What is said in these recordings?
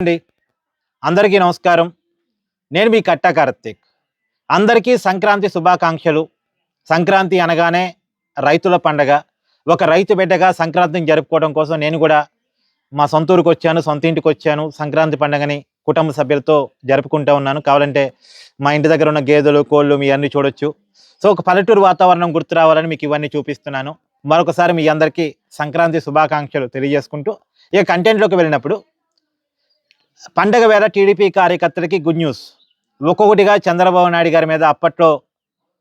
అండి అందరికీ నమస్కారం. నేను మీ కట్టా కార్తిక్. అందరికీ సంక్రాంతి శుభాకాంక్షలు. సంక్రాంతి అనగానే రైతుల పండగ. ఒక రైతు బిడ్డగా సంక్రాంతిని జరుపుకోవడం కోసం నేను కూడా మా సొంత ఊరికి వచ్చాను, సొంత ఇంటికి వచ్చాను. సంక్రాంతి పండగని కుటుంబ సభ్యులతో జరుపుకుంటూ ఉన్నాను. కావాలంటే మా ఇంటి దగ్గర ఉన్న గేదెలు, కోళ్ళు మీ అన్నీ చూడొచ్చు. సో ఒక పల్లెటూరు వాతావరణం గుర్తు రావాలని మీకు ఇవన్నీ చూపిస్తున్నాను. మరొకసారి మీ అందరికీ సంక్రాంతి శుభాకాంక్షలు తెలియజేసుకుంటూ ఇక కంటెంట్లోకి వెళ్ళినప్పుడు, పండగ వేళ టీడీపీ కార్యకర్తలకి గుడ్ న్యూస్. ఒక్కొక్కటిగా చంద్రబాబు నాయుడు గారి మీద అప్పట్లో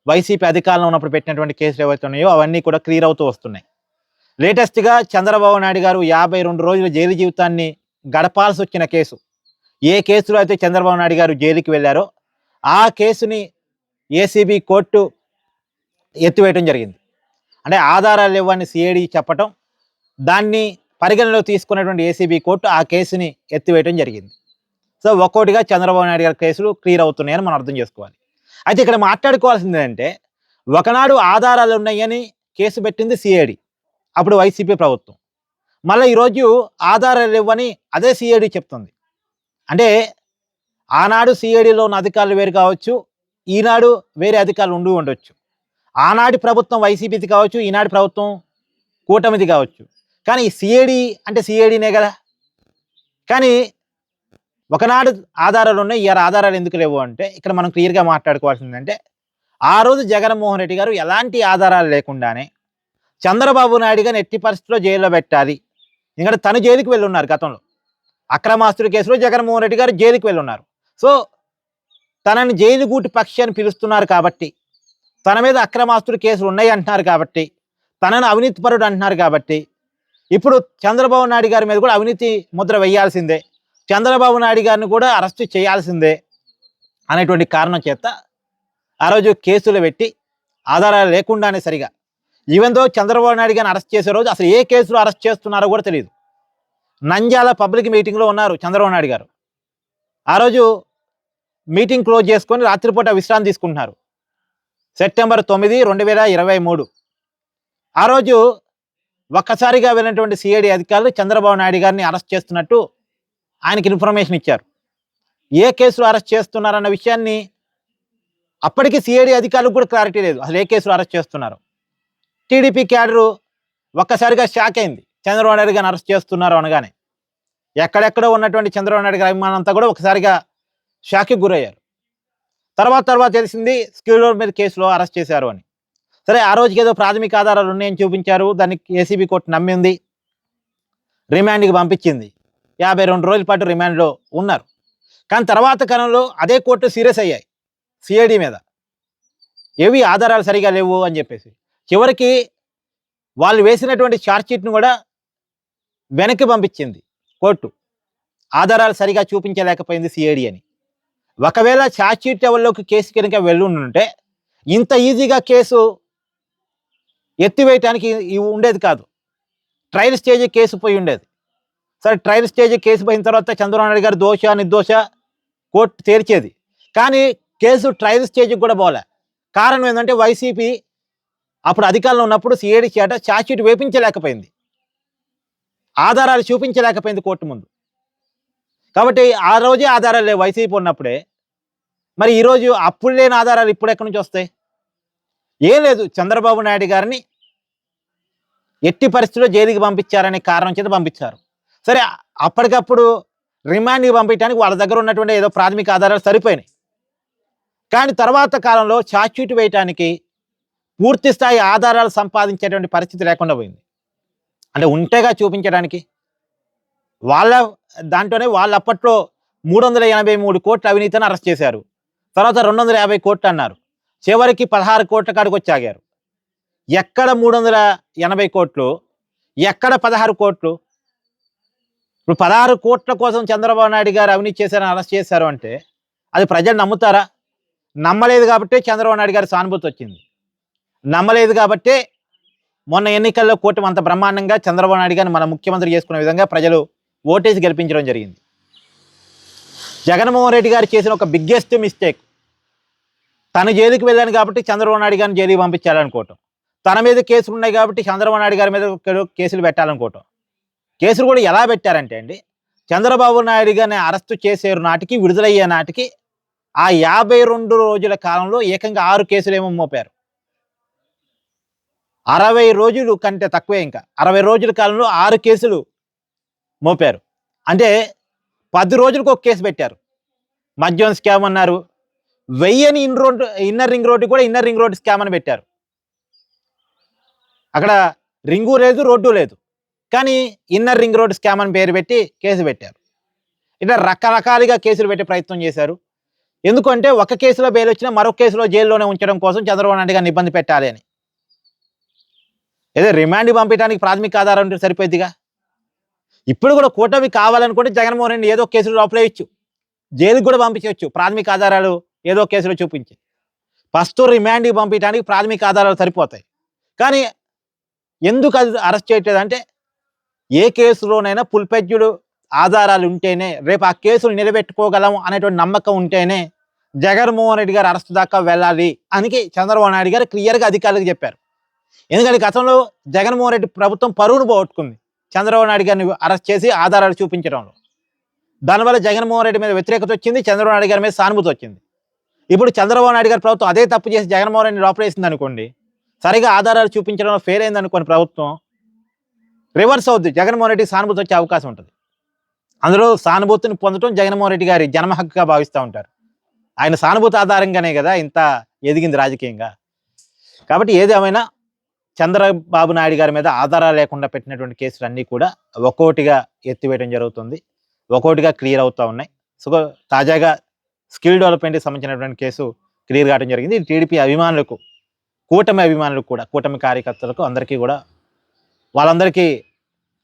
వైసీపీ అధికారంలో ఉన్నప్పుడు పెట్టినటువంటి కేసులు ఏవైతే ఉన్నాయో అవన్నీ కూడా క్లియర్ అవుతూ వస్తున్నాయి. లేటెస్ట్గా చంద్రబాబు నాయుడు గారు 52 రోజుల జైలు జీవితాన్ని గడపాల్సి వచ్చిన కేసు, ఏ కేసులో అయితే చంద్రబాబు నాయుడు గారు జైలుకి వెళ్ళారో ఆ కేసుని ఏసీబీ కోర్టు ఎత్తివేయటం జరిగింది. అంటే ఆధారాలు ఇవ్వని సిఐడి చెప్పటం, దాన్ని పరిగణలో తీసుకున్నటువంటి ఏసీబీ కోర్టు ఆ కేసుని ఎత్తివేయటం జరిగింది. సో ఒక్కోటిగా చంద్రబాబు నాయుడు గారి కేసులు క్లియర్ అవుతున్నాయని మనం అర్థం చేసుకోవాలి. అయితే ఇక్కడ మాట్లాడుకోవాల్సింది ఏంటంటే, ఒకనాడు ఆధారాలు ఉన్నాయని కేసు పెట్టింది సిఐడి, అప్పుడు వైసీపీ ప్రభుత్వం. మళ్ళీ ఈరోజు ఆధారాలు ఇవ్వని అదే సిఐడి చెప్తుంది. అంటే ఆనాడు సిఐడిలో ఉన్న అధికారులు వేరు కావచ్చు, ఈనాడు వేరే అధికారులు ఉండి ఉండొచ్చు. ఆనాటి ప్రభుత్వం వైసీపీది కావచ్చు, ఈనాటి ప్రభుత్వం కూటమిది కావచ్చు. కానీ సిఐడి అంటే సిఐడినే కదా. కానీ ఒకనాడు ఆధారాలు ఉన్నాయి, ఇవాళ ఆధారాలు ఎందుకు లేవు అంటే, ఇక్కడ మనం క్లియర్గా మాట్లాడుకోవాల్సిందంటే, ఆ రోజు జగన్మోహన్ రెడ్డి గారు ఎలాంటి ఆధారాలు లేకుండానే చంద్రబాబు నాయుడు గారిని ఎట్టి పరిస్థితుల్లో జైల్లో పెట్టాలి. ఎందుకంటే తను జైలుకి వెళ్ళి ఉన్నారు గతంలో. అక్రమాస్తుల కేసులో జగన్మోహన్ రెడ్డి గారు జైలుకి వెళ్ళి ఉన్నారు. సో తనని జైలు గూటి పక్షి అని పిలుస్తున్నారు కాబట్టి, తన మీద అక్రమాస్తుల కేసులు ఉన్నాయి అంటున్నారు కాబట్టి, తనను అవినీతి పరుడు అంటున్నారు కాబట్టి, ఇప్పుడు చంద్రబాబు నాయుడు గారి మీద కూడా అవినీతి ముద్ర వేయాల్సిందే, చంద్రబాబు నాయుడు గారిని కూడా అరెస్టు చేయాల్సిందే అనేటువంటి కారణం చేత ఆ రోజు కేసులు పెట్టి ఆధారాలు లేకుండానే సరిగా, ఈవెన్ దో చంద్రబాబు నాయుడు గారిని అరెస్ట్ చేసే రోజు అసలు ఏ కేసులో అరెస్ట్ చేస్తున్నారో కూడా తెలియదు. నంద్యాల పబ్లిక్ మీటింగ్లో ఉన్నారు చంద్రబాబు నాయుడు గారు. ఆ రోజు మీటింగ్ క్లోజ్ చేసుకొని రాత్రిపూట విశ్రాంతి తీసుకుంటున్నారు. సెప్టెంబర్ 9, 2023. ఆ రోజు ఒక్కసారిగా వెళ్ళినటువంటి సిఐడి అధికారులు చంద్రబాబు నాయుడు గారిని అరెస్ట్ చేస్తున్నట్టు ఆయనకి ఇన్ఫర్మేషన్ ఇచ్చారు. ఏ కేసులో అరెస్ట్ చేస్తున్నారన్న విషయాన్ని అప్పటికి సిఐడి అధికారులకు కూడా క్లారిటీ లేదు, అసలు ఏ కేసులో అరెస్ట్ చేస్తున్నారు. టీడీపీ క్యాడరు ఒక్కసారిగా షాక్ అయింది, చంద్రబాబు నాయుడు గారిని అరెస్ట్ చేస్తున్నారు అనగానే. ఎక్కడెక్కడో ఉన్నటువంటి చంద్రబాబు నాయుడు గారి అభిమానంతా కూడా ఒకసారిగా షాక్కి గురయ్యారు. తర్వాత తెలిసింది స్కీలర్ మీద కేసులో అరెస్ట్ చేశారు అని. సరే, ఆ రోజుకి ఏదో ప్రాథమిక ఆధారాలు ఉన్నాయని చూపించారు, దానికి ఏసీబీ కోర్టు నమ్మింది, రిమాండ్కి పంపించింది. 52 రోజుల పాటు రిమాండ్లో ఉన్నారు. కానీ తర్వాత కాలంలో అదే కోర్టు సీరియస్ అయ్యాయి సిఐడి మీద, ఏవి ఆధారాలు సరిగా లేవు అని చెప్పేసి. చివరికి వాళ్ళు వేసినటువంటి ఛార్జ్షీట్ను కూడా వెనక్కి పంపించింది కోర్టు, ఆధారాలు సరిగా చూపించలేకపోయింది సిఐడి అని. ఒకవేళ ఛార్జ్షీట్ లెవెల్లోకి కేసు కనుక వెళ్ళుంటే ఇంత ఈజీగా కేసు ఎత్తివేయటానికి ఉండేది కాదు, ట్రయల్ స్టేజ్ కేసు పోయి ఉండేది. సరే, ట్రయల్ స్టేజ్ కేసు పోయిన తర్వాత చంద్రబాబు నాయుడు గారు దోష నిర్దోష కోర్టు తేల్చేది. కానీ కేసు ట్రయల్ స్టేజ్కి కూడా పోలే. కారణం ఏంటంటే వైసీపీ అప్పుడు అధికారంలో ఉన్నప్పుడు సిఐడి చేత ఛార్జ్షీట్ వేపించలేకపోయింది, ఆధారాలు చూపించలేకపోయింది కోర్టు ముందు. కాబట్టి ఆ రోజే ఆధారాలు లేవు వైసీపీ ఉన్నప్పుడే. మరి ఈరోజు అప్పుడు లేని ఆధారాలు ఇప్పుడు ఎక్కడి నుంచి వస్తాయి? ఏం లేదు, చంద్రబాబు నాయుడు గారిని ఎట్టి పరిస్థితుల్లో జైలుకి పంపించారనే కారణం చేత పంపించారు. సరే, అప్పటికప్పుడు రిమాండ్కి పంపించడానికి వాళ్ళ దగ్గర ఉన్నటువంటి ఏదో ప్రాథమిక ఆధారాలు సరిపోయినాయి. కానీ తర్వాత కాలంలో ఛార్జ్షీట్ వేయటానికి పూర్తి స్థాయి ఆధారాలు సంపాదించేటువంటి పరిస్థితి లేకుండా పోయింది. అంటే ఉంటేగా చూపించడానికి. వాళ్ళ దాంట్లోనే వాళ్ళు అప్పట్లో 383 కోట్ల అవినీతిని అరెస్ట్ చేశారు. తర్వాత 250 కోట్లు అన్నారు. చివరికి 16 కోట్ల కాడికి వచ్చి ఆగారు. ఎక్కడ 380 కోట్లు, ఎక్కడ 16 కోట్లు? ఇప్పుడు 16 కోట్ల కోసం చంద్రబాబు నాయుడు గారు అవినీతి చేశారని అరెస్ట్ చేశారు అంటే అది ప్రజలు నమ్ముతారా? నమ్మలేదు కాబట్టి చంద్రబాబు నాయుడు గారి సానుభూతి వచ్చింది. నమ్మలేదు కాబట్టి మొన్న ఎన్నికల్లో కూటమి అంత బ్రహ్మాండంగా చంద్రబాబు నాయుడు గారిని మన ముఖ్యమంత్రి చేసుకునే విధంగా ప్రజలు ఓటేసి గెలిపించడం జరిగింది. జగన్మోహన్ రెడ్డి గారు చేసిన ఒక బిగ్గెస్ట్ మిస్టేక్, తను జైలుకి వెళ్ళాను కాబట్టి చంద్రబాబు నాయుడు గారిని జైలుకి పంపించాలనుకోవటం, తన మీద కేసులు ఉన్నాయి కాబట్టి చంద్రబాబు నాయుడు గారి మీద కేసులు పెట్టాలనుకోవటం. కేసులు కూడా ఎలా పెట్టారంటే అండి, చంద్రబాబు నాయుడు గారిని అరెస్టు చేసే నాటికి, విడుదలయ్యే నాటికి ఆ 52 రోజుల కాలంలో ఏకంగా 6 కేసులేమో మోపారు. 60 రోజులు కంటే తక్కువే, ఇంకా 60 రోజుల కాలంలో 6 కేసులు మోపారు. అంటే 10 రోజులకు ఒక కేసు పెట్టారు. మద్యం స్కామ్ అన్నారు. వెయ్యని ఇన్నర్ రింగ్ రోడ్డు కూడా ఇన్నర్ రింగ్ రోడ్డు స్కామ్ అని పెట్టారు. అక్కడ రింగు లేదు, రోడ్డు లేదు, కానీ ఇన్నర్ రింగ్ రోడ్డు స్కామ్ అని పేరు పెట్టి కేసు పెట్టారు. ఇట్లా రకరకాలుగా కేసులు పెట్టే ప్రయత్నం చేశారు. ఎందుకంటే ఒక కేసులో బెయిల్ వచ్చినా మరొక కేసులో జైల్లోనే ఉంచడం కోసం చంద్రబాబు నాయుడు గారిని ఇబ్బంది పెట్టాలి అని. ఏదో రిమాండ్ పంపించడానికి ప్రాథమిక ఆధారం ఉంటే సరిపోద్దిగా. ఇప్పుడు కూడా కూటమి కావాలనుకుంటే జగన్మోహన్ రెడ్డి ఏదో కేసులు లోపలేయచ్చు, జైలుకి కూడా పంపించవచ్చు ప్రాథమిక ఆధారాలు ఏదో కేసులో చూపించి. ఫస్ట్ రిమాండ్కి పంపించడానికి ప్రాథమిక ఆధారాలు సరిపోతాయి. కానీ ఎందుకు అది అరెస్ట్ చేయట్లేదంటే, ఏ కేసులోనైనా ఫుల్‌ఫ్లెడ్జ్డ్ ఆధారాలు ఉంటేనే, రేపు ఆ కేసులు నిలబెట్టుకోగలం అనేటువంటి నమ్మకం ఉంటేనే జగన్మోహన్ రెడ్డి గారు అరెస్ట్ దాకా వెళ్ళాలి అని చంద్రబాబు నాయుడు గారు క్లియర్గా అధికారులకు చెప్పారు. ఎందుకంటే గతంలో జగన్మోహన్ రెడ్డి ప్రభుత్వం పరువును పోగొట్టుకుంది చంద్రబాబు నాయుడు గారిని అరెస్ట్ చేసి ఆధారాలు చూపించడంలో. దానివల్ల జగన్మోహన్ రెడ్డి మీద వ్యతిరేకత వచ్చింది, చంద్రబాబు నాయుడు గారి మీద సానుభూతి వచ్చింది. ఇప్పుడు చంద్రబాబు నాయుడు గారి ప్రభుత్వం అదే తప్పు చేసి జగన్మోహన్ రెడ్డిని లోపలేసింది అనుకోండి, సరిగా ఆధారాలు చూపించడంలో ఫెయిల్ అయింది అనుకోని ప్రభుత్వం, రివర్స్ అవుద్ది, జగన్మోహన్ రెడ్డికి సానుభూతి వచ్చే అవకాశం ఉంటుంది. అందులో సానుభూతిని పొందడం జగన్మోహన్ రెడ్డి గారి జన్మ హక్కుగా భావిస్తూ ఉంటారు. ఆయన సానుభూతి ఆధారంగానే కదా ఇంత ఎదిగింది రాజకీయంగా. కాబట్టి ఏదేమైనా చంద్రబాబు నాయుడు గారి మీద ఆధారాలు లేకుండా పెట్టినటువంటి కేసులన్నీ కూడా ఒక్కోటిగా ఎత్తివేయడం జరుగుతుంది, ఒక్కోటిగా క్లియర్ అవుతూ ఉన్నాయి. సో తాజాగా స్కిల్ డెవలప్మెంట్కి సంబంధించినటువంటి కేసు క్లియర్ కావడం జరిగింది. ఇది టీడీపీ అభిమానులకు, కూటమి అభిమానులకు కూడా, కూటమి కార్యకర్తలకు అందరికీ కూడా, వాళ్ళందరికీ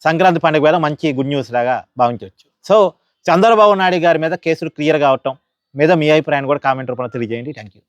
సంక్రాంతి పండుగ వేళ మంచి గుడ్ న్యూస్ లాగా భావించవచ్చు. సో చంద్రబాబు నాయుడు గారి మీద కేసులు క్లియర్ కావటం మీద మీ అభిప్రాయాన్ని కూడా కామెంట్ రూపంలో తెలియజేయండి. Thank you.